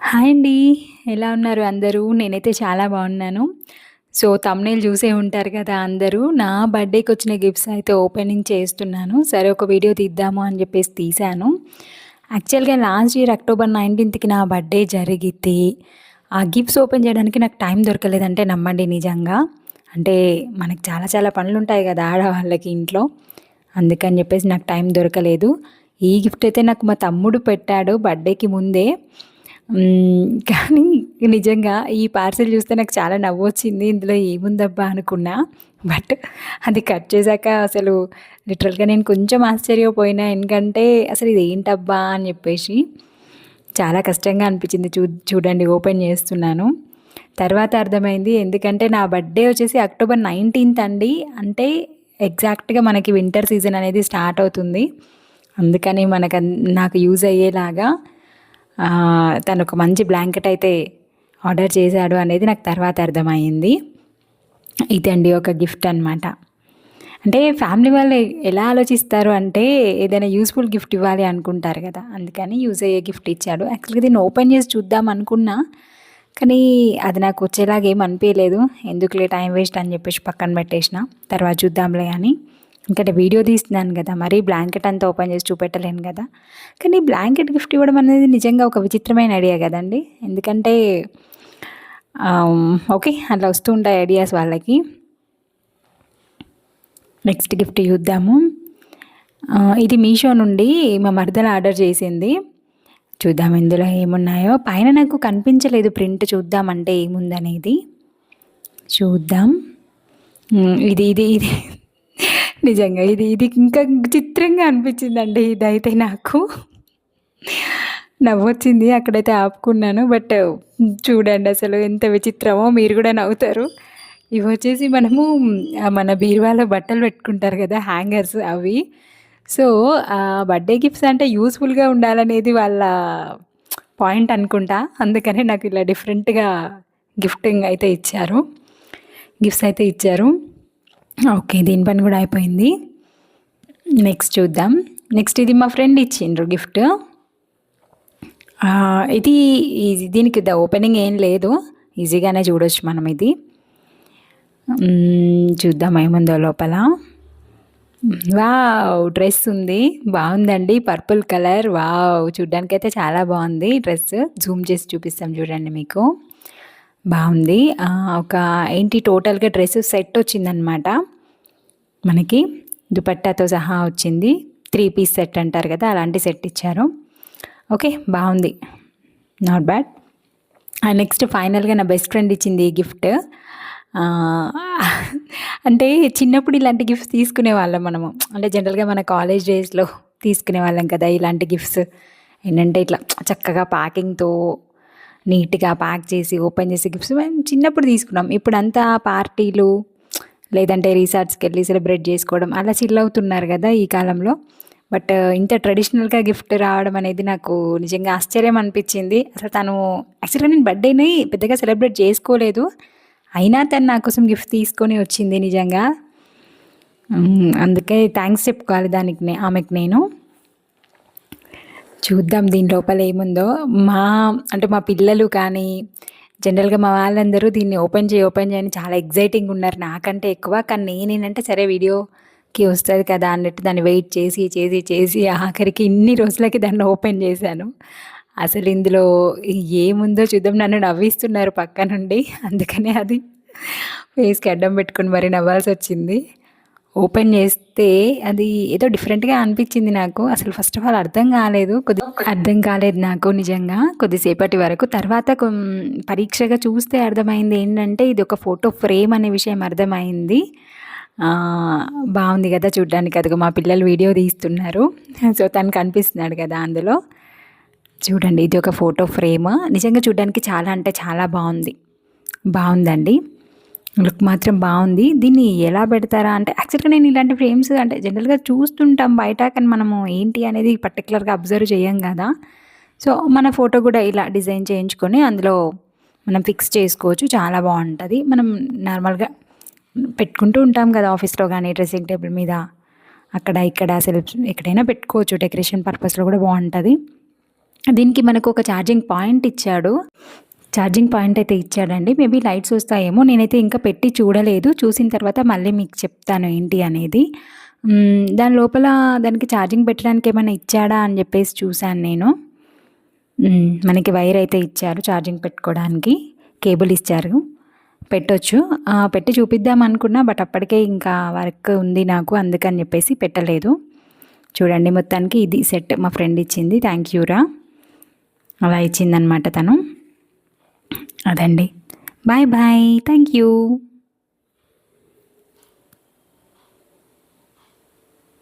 Hi అండి. ఎలా ఉన్నారు అందరూ? నేనైతే చాలా బాగున్నాను. సో, థంబ్‌నెయిల్ చూసే ఉంటారు కదా అందరూ. నా బర్త్‌డేకొచ్చిన గిఫ్ట్స్ అయితే ఓపెనింగ్ చేస్తున్నాను. సరే ఒక వీడియో తీద్దాము అని చెప్పేసి తీశాను. యాక్చువల్‌గా లాస్ట్ ఇయర్ అక్టోబర్ 19థ్‌కి నా బర్త్‌డే జరిగితే, ఆ గిఫ్ట్స్ ఓపెన్ చేయడానికి నాకు టైం దొరకలేదంటే నమ్మండి నిజంగా. అంటే మనకి చాలా చాలా పనులుంటాయి కదా ఆడవాళ్ళకి ఇంట్లో. అందుకని చెప్పేసి నాకు టైం దొరకలేదు. ఈ గిఫ్ట్ అయితే నాకు మా తమ్ముడు పెట్టాడు బర్త్‌డేకి ముందే. కానీ నిజంగా ఈ పార్సెల్ చూస్తే నాకు చాలా నవ్వొచ్చింది. ఇందులో ఏముందబ్బా అనుకున్నా. బట్ అది కట్ చేశాక అసలు లిటరల్‌గా నేను కొంచెం ఆశ్చర్యపోయినా. ఎందుకంటే అసలు ఇదేంటబ్బా అని చెప్పేసి. చాలా కష్టంగా అనిపించింది. చూడండి ఓపెన్ చేస్తున్నాను. తర్వాత అర్థమైంది. ఎందుకంటే నా బర్త్‌డే వచ్చేసి అక్టోబర్ 19థ్ అండి. అంటే ఎగ్జాక్ట్‌గా మనకి వింటర్ సీజన్ అనేది స్టార్ట్ అవుతుంది. అందుకని నాకు యూజ్ అయ్యేలాగా తను ఒక మంచి బ్లాంకెట్ అయితే ఆర్డర్ చేశాడు అనేది నాకు తర్వాత అర్థమైంది. ఇదండి ఒక గిఫ్ట్ అనమాట. అంటే ఫ్యామిలీ వాళ్ళు ఎలా ఆలోచిస్తారు అంటే ఏదైనా యూస్ఫుల్ గిఫ్ట్ ఇవ్వాలి అనుకుంటారు కదా, అందుకని యూజ్ అయ్యే గిఫ్ట్ ఇచ్చాడు. యాక్చువల్గా దీన్ని ఓపెన్ చేసి చూద్దాం అనుకున్నా, కానీ అది నాకు వచ్చేలాగా ఏం అనిపించలేదు. ఎందుకులే టైం వేస్ట్ అని చెప్పేసి పక్కన పెట్టేసిన. తర్వాత చూద్దాంలే అని. ఎందుకంటే వీడియో తీస్తున్నాను కదా, మరీ బ్లాంకెట్ అంతా ఓపెన్ చేసి చూపెట్టలేను కదా. కానీ బ్లాంకెట్ గిఫ్ట్ ఇవ్వడం అనేది నిజంగా ఒక విచిత్రమైన ఐడియా కదండి. ఎందుకంటే ఓకే, అట్లా వస్తూ ఉంటాయి ఐడియాస్ వాళ్ళకి. నెక్స్ట్ గిఫ్ట్ చూద్దాము. ఇది మీషో నుండి మా మరదలు ఆర్డర్ చేసింది. చూద్దాం ఇందులో ఏమున్నాయో. పైన నాకు కనిపించలేదు ప్రింట్, చూద్దామంటే ఏముందనేది. చూద్దాం. ఇది ఇది ఇది నిజంగా ఇది ఇది ఇంకా చిత్రంగా అనిపించిందండి. ఇదైతే నాకు నవ్వొచ్చింది, అక్కడైతే ఆపుకున్నాను. బట్ చూడండి అసలు ఎంత విచిత్రమో, మీరు కూడా నవ్వుతారు. ఇవి వచ్చేసి మనము మన బీరువాలో బట్టలు పెట్టుకుంటారు కదా హ్యాంగర్స్ అవి. సో బర్త్డే గిఫ్ట్స్ అంటే యూస్ఫుల్గా ఉండాలనేది వాళ్ళ పాయింట్ అనుకుంటా. అందుకనే నాకు ఇలా డిఫరెంట్గా గిఫ్టింగ్ అయితే ఇచ్చారు, గిఫ్ట్స్ అయితే ఇచ్చారు. ఓకే, దీని పని కూడా అయిపోయింది. నెక్స్ట్ చూద్దాం. నెక్స్ట్ ఇది మా ఫ్రెండ్ ఇచ్చిండ్రు గిఫ్ట్. ఇది దీనికి ఓపెనింగ్ ఏం లేదు, ఈజీగానే చూడొచ్చు మనం. ఇది చూద్దాం ఏముందో లోపల. వావ్, డ్రెస్ ఉంది, బాగుందండి, పర్పుల్ కలర్. వావ్, చూడ్డానికైతే చాలా బాగుంది డ్రెస్. జూమ్ చేసి చూపిస్తాం చూడండి మీకు. బాగుంది. ఒక ఏంటి టోటల్గా డ్రెస్ సెట్ వచ్చిందనమాట మనకి, దుపట్టాతో సహా వచ్చింది. 3 పీస్ సెట్ అంటారు కదా, అలాంటి సెట్ ఇచ్చారు. ఓకే, బాగుంది, నాట్ బ్యాడ్. నెక్స్ట్ ఫైనల్గా నా బెస్ట్ ఫ్రెండ్ ఇచ్చింది ఈ గిఫ్ట్. అంటే చిన్నప్పుడు ఇలాంటి గిఫ్ట్స్ తీసుకునే వాళ్ళం మనము. అంటే జనరల్గా మన కాలేజ్ డేస్లో తీసుకునే వాళ్ళం కదా ఇలాంటి గిఫ్ట్స్. ఏంటంటే ఇట్లా చక్కగా ప్యాకింగ్తో నీట్గా ప్యాక్ చేసి ఓపెన్ చేసి గిఫ్ట్స్ మేము చిన్నప్పుడు తీసుకున్నాం. ఇప్పుడు అంతా పార్టీలు లేదంటే రిసార్ట్స్కి వెళ్ళి సెలబ్రేట్ చేసుకోవడం అలా చిల్ అవుతున్నారు కదా ఈ కాలంలో. బట్ ఇంత ట్రెడిషనల్గా గిఫ్ట్ రావడం అనేది నాకు నిజంగా ఆశ్చర్యం అనిపించింది. అసలు తను యాక్చువల్గా నేను బర్త్డేని పెద్దగా సెలబ్రేట్ చేసుకోలేదు, అయినా తను నా కోసం గిఫ్ట్ తీసుకొని వచ్చింది నిజంగా. అందుకే థ్యాంక్స్ చెప్పుకోవాలి దానికి ఆమెకు నేను. చూద్దాం దీని లోపల ఏముందో. మా పిల్లలు కానీ జనరల్గా మా వాళ్ళందరూ దీన్ని ఓపెన్ చేయని చాలా ఎగ్జైటింగ్ ఉన్నారు నాకంటే ఎక్కువ. కానీ నేనేంటంటే సరే వీడియోకి వస్తుంది కదా అన్నట్టు దాన్ని వెయిట్ చేసి చేసి చేసి ఆఖరికి ఇన్ని రోజులకి దాన్ని ఓపెన్ చేశాను. అసలు ఇందులో ఏముందో చూద్దాం. నన్ను నవ్విస్తున్నారు పక్క నుండి, అందుకనే అది ఫేస్కి అడ్డం పెట్టుకుని మరి నవ్వాల్సి వచ్చింది. ఓపెన్ చేస్తే అది ఏదో డిఫరెంట్గా అనిపించింది నాకు. అసలు ఫస్ట్ ఆఫ్ ఆల్ అర్థం కాలేదు నాకు నిజంగా కొద్దిసేపటి వరకు. తర్వాత పరీక్షగా చూస్తే అర్థమైంది ఏంటంటే ఇది ఒక ఫోటో ఫ్రేమ్ అనే విషయం అర్థమైంది. బాగుంది కదా చూడ్డానికి. అదిగో మా పిల్లలు వీడియో తీస్తున్నారు, సో తను కనిపిస్తున్నాడు కదా అందులో. చూడండి, ఇది ఒక ఫోటో ఫ్రేమ్. నిజంగా చూడ్డానికి చాలా అంటే చాలా బాగుందండి. లుక్ మాత్రం బాగుంది. దీన్ని ఎలా పెడతారా అంటే యాక్చువల్గా నేను ఇలాంటి ఫ్రేమ్స్ అంటే జనరల్గా చూస్తుంటాం బయట, కానీ మనము ఏంటి అనేది పర్టికులర్గా అబ్జర్వ్ చేయం కదా. సో మన ఫోటో కూడా ఇలా డిజైన్ చేయించుకొని అందులో మనం ఫిక్స్ చేసుకోవచ్చు, చాలా బాగుంటుంది. మనం నార్మల్గా పెట్టుకుంటూ ఉంటాం కదా ఆఫీస్లో కానీ డ్రెస్సింగ్ టేబుల్ మీద, అక్కడ ఇక్కడ ఎక్కడైనా పెట్టుకోవచ్చు. డెకరేషన్ పర్పస్లో కూడా బాగుంటుంది. దీనికి మనకు ఒక ఛార్జింగ్ పాయింట్ ఇచ్చాడు. ఛార్జింగ్ పాయింట్ అయితే ఇచ్చాడండి. మేబీ లైట్స్ వస్తాయేమో, నేనైతే ఇంకా పెట్టి చూడలేదు. చూసిన తర్వాత మళ్ళీ మీకు చెప్తాను ఏంటి అనేది. దాని లోపల దానికి ఛార్జింగ్ పెట్టడానికి ఏమైనా ఇచ్చాడా అని చెప్పేసి చూశాను నేను. మనకి వైర్ అయితే ఇచ్చారు ఛార్జింగ్ పెట్టుకోవడానికి, కేబుల్ ఇచ్చారు, పెట్టొచ్చు. పెట్టి చూపిద్దాం అనుకున్నా, బట్ అప్పటికే ఇంకా వర్క్ ఉంది నాకు, అందుకని చెప్పేసి పెట్టలేదు. చూడండి మొత్తానికి ఇది సెట్ మా ఫ్రెండ్ ఇచ్చింది. థ్యాంక్ యూరా, అలా ఇచ్చిందనమాట తను. అదండి. Bye bye, thank you.